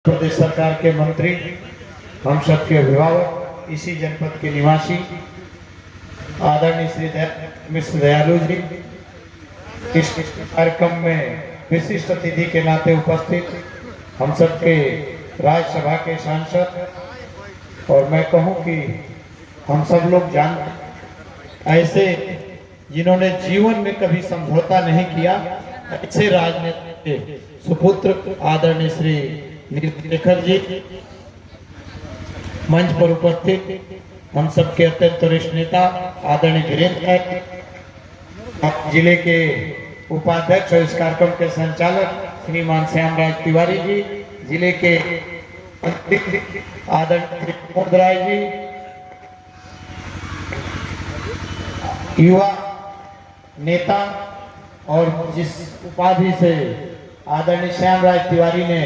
प्रदेश सरकार के मंत्री, हम सबके अभिभावक, इसी जनपद के निवासी आदरणीय श्री मिश्र दयालु जी, इस कार्यक्रम में विशिष्ट अतिथि के नाते उपस्थित हम सबके राज्यसभा के सांसद, और मैं कहूं कि हम सब लोग जानते ऐसे जिन्होंने जीवन में कभी समझौता नहीं किया, ऐसे राजनेता के सुपुत्र आदरणीय श्री नील शेखर जी, मंच पर उपस्थित हम सबके अत्यंत वरिष्ठ नेता आदरणीय वीरेंद्र, जिले के उपाध्यक्ष और इस कार्यक्रम के संचालक श्रीमान श्यामराज तिवारी जी, जिले के आदरणीय प्रमोद राय जी, युवा नेता, और जिस उपाधि से आदरणीय श्यामराज तिवारी ने